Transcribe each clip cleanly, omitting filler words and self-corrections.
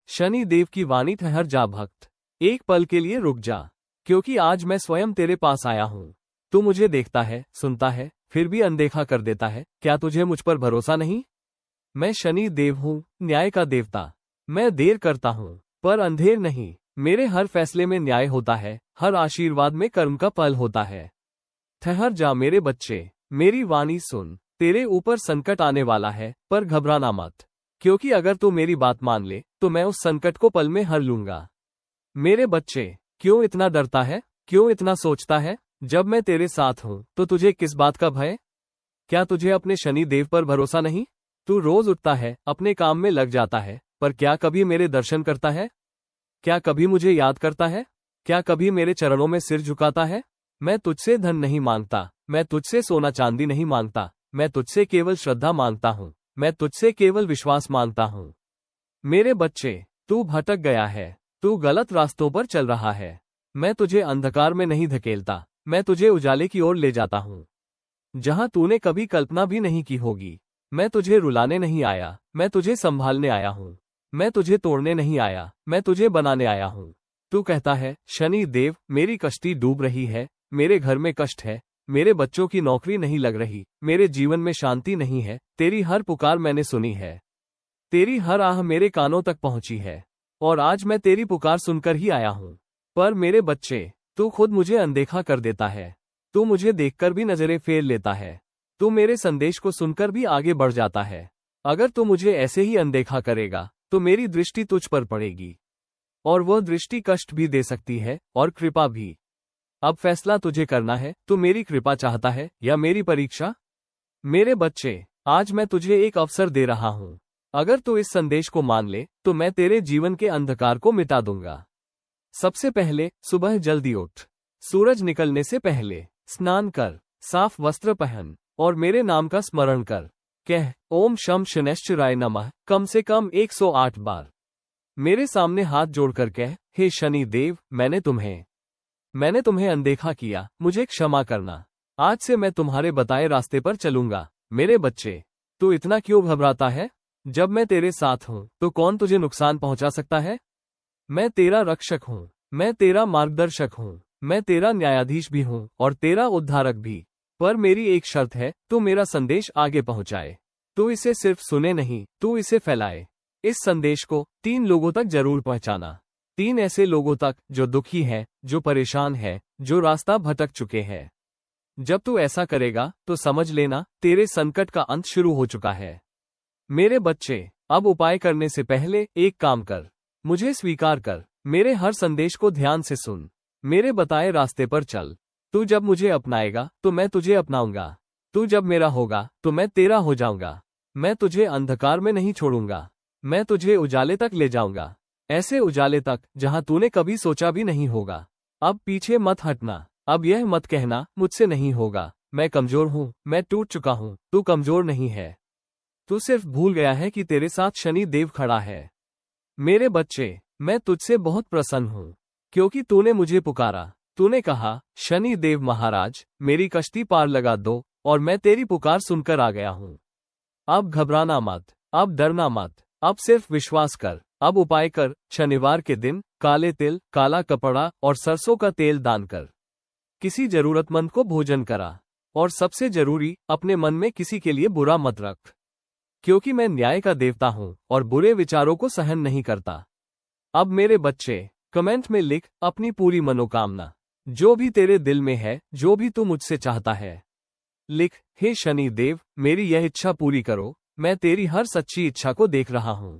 शनि देव की वाणी। ठहर जा भक्त, एक पल के लिए रुक जा, क्योंकि आज मैं स्वयं तेरे पास आया हूं। तू मुझे देखता है, सुनता है, फिर भी अनदेखा कर देता है। क्या तुझे मुझ पर भरोसा नहीं? मैं शनि देव हूं, न्याय का देवता। मैं देर करता हूं, पर अंधेर नहीं। मेरे हर फैसले में न्याय होता है, हर आशीर्वाद में कर्म का फल होता है। ठहर जा मेरे बच्चे, मेरी वाणी सुन। तेरे ऊपर संकट आने वाला है, पर घबराना मत, क्योंकि अगर तू मेरी बात मान ले तो मैं उस संकट को पल में हर लूंगा। मेरे बच्चे, क्यों इतना डरता है, क्यों इतना सोचता है? जब मैं तेरे साथ हूं तो तुझे किस बात का भय? क्या तुझे अपने शनि देव पर भरोसा नहीं? तू रोज उठता है, अपने काम में लग जाता है, पर क्या कभी मेरे दर्शन करता है? क्या कभी मुझे याद करता है? क्या कभी मेरे चरणों में सिर झुकाता है? मैं तुझसे धन नहीं मांगता, मैं तुझसे सोना चांदी नहीं मांगता, मैं तुझसे केवल श्रद्धा मांगता हूं, मैं तुझसे केवल विश्वास मांगता हूं। मेरे बच्चे, तू भटक गया है, तू गलत रास्तों पर चल रहा है। मैं तुझे अंधकार में नहीं धकेलता, मैं तुझे उजाले की ओर ले जाता हूं, जहां तूने कभी कल्पना भी नहीं की होगी। मैं तुझे रुलाने नहीं आया, मैं तुझे संभालने आया हूं। मैं तुझे तोड़ने नहीं आया, मैं तुझे बनाने आया हूं। तू कहता है, शनि देव, मेरी कश्ती डूब रही है, मेरे घर में कष्ट है, मेरे बच्चों की नौकरी नहीं लग रही, मेरे जीवन में शांति नहीं है। तेरी हर पुकार मैंने सुनी है, तेरी हर आह मेरे कानों तक पहुंची है, और आज मैं तेरी पुकार सुनकर ही आया हूं। पर मेरे बच्चे, तू खुद मुझे अनदेखा कर देता है, तू मुझे देखकर भी नजरें फेर लेता है, तू मेरे संदेश को सुनकर भी आगे बढ़ जाता है। अगर तू मुझे ऐसे ही अनदेखा करेगा तो मेरी दृष्टि तुझ पर पड़ेगी, और वह दृष्टि कष्ट भी दे सकती है और कृपा भी। अब फैसला तुझे करना है, तू मेरी कृपा चाहता है या मेरी परीक्षा? मेरे बच्चे, आज मैं तुझे एक अवसर दे रहा हूं। अगर तू इस संदेश को मान ले तो मैं तेरे जीवन के अंधकार को मिटा दूंगा। सबसे पहले, सुबह जल्दी उठ, सूरज निकलने से पहले स्नान कर, साफ वस्त्र पहन और मेरे नाम का स्मरण कर। कह, ओम शम शनैश्चराय नमः, कम से कम 108 बार। मेरे सामने हाथ जोड़कर कह, हे शनि देव, मैंने तुम्हें अनदेखा किया, मुझे क्षमा करना। आज से मैं तुम्हारे बताए रास्ते पर चलूंगा। मेरे बच्चे, तू इतना क्यों घबराता है? जब मैं तेरे साथ हूं तो कौन तुझे नुकसान पहुंचा सकता है? मैं तेरा रक्षक हूं, मैं तेरा मार्गदर्शक हूं, मैं तेरा न्यायाधीश भी हूं और तेरा उद्धारक भी। पर मेरी एक शर्त है, तू मेरा संदेश आगे पहुंचाए। तू इसे सिर्फ सुने नहीं, तू इसे फैलाए। इस संदेश को 3 लोगों तक जरूर पहुंचाना। 3 ऐसे लोगों तक जो दुखी हैं, जो परेशान हैं, जो रास्ता भटक चुके हैं। जब तू ऐसा करेगा तो समझ लेना, तेरे संकट का अंत शुरू हो चुका है। मेरे बच्चे, अब उपाय करने से पहले एक काम कर, मुझे स्वीकार कर। मेरे हर संदेश को ध्यान से सुन, मेरे बताए रास्ते पर चल। तू जब मुझे अपनाएगा तो मैं तुझे अपनाऊंगा। तू जब मेरा होगा तो मैं तेरा हो जाऊंगा। मैं तुझे अंधकार में नहीं छोड़ूंगा, मैं तुझे उजाले तक ले जाऊंगा, ऐसे उजाले तक जहां तूने कभी सोचा भी नहीं होगा। अब पीछे मत हटना, अब यह मत कहना मुझसे नहीं होगा। मैं कमजोर हूं, मैं टूट चुका हूं। तू कमजोर नहीं है, तू सिर्फ भूल गया है कि तेरे साथ शनि देव खड़ा है। मेरे बच्चे, मैं तुझसे बहुत प्रसन्न हूं, क्योंकि तूने मुझे पुकारा। तूने कहा, शनि देव महाराज, मेरी कश्ती पार लगा दो, और मैं तेरी पुकार सुनकर आ गया हूं। अब घबराना मत, अब डरना मत, अब सिर्फ विश्वास कर। अब उपाय कर, शनिवार के दिन काले तिल, काला कपड़ा और सरसों का तेल दान कर। किसी जरूरतमंद को भोजन करा, और सबसे जरूरी, अपने मन में किसी के लिए बुरा मत रख, क्योंकि मैं न्याय का देवता हूं और बुरे विचारों को सहन नहीं करता। अब मेरे बच्चे, कमेंट में लिख अपनी पूरी मनोकामना, जो भी तेरे दिल में है, जो भी तू मुझसे चाहता है। लिख, हे शनि देव, मेरी यह इच्छा पूरी करो। मैं तेरी हर सच्ची इच्छा को देख रहा हूं,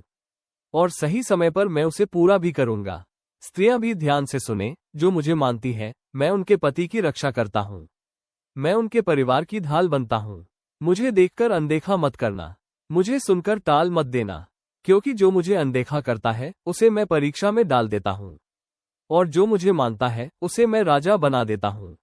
और सही समय पर मैं उसे पूरा भी करूंगा। स्त्रियां भी ध्यान से सुने, जो मुझे मानती है, मैं उनके पति की रक्षा करता हूं, मैं उनके परिवार की ढाल बनता हूं। मुझे देखकर अनदेखा मत करना, मुझे सुनकर टाल मत देना, क्योंकि जो मुझे अनदेखा करता है उसे मैं परीक्षा में डाल देता हूं, और जो मुझे मानता है उसे मैं राजा बना देता हूं।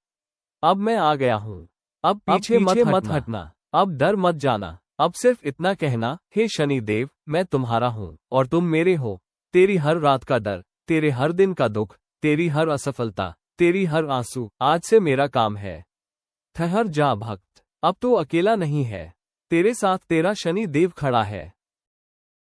अब मैं आ गया हूं, अब पीछे मत हटना, अब डर मत जाना। अब सिर्फ इतना कहना, हे शनि देव, मैं तुम्हारा हूं और तुम मेरे हो। तेरी हर रात का डर, तेरे हर दिन का दुख, तेरी हर असफलता, तेरी हर आंसू, आज से मेरा काम है। ठहर जा भक्त, अब तो अकेला नहीं है, तेरे साथ तेरा शनि देव खड़ा है।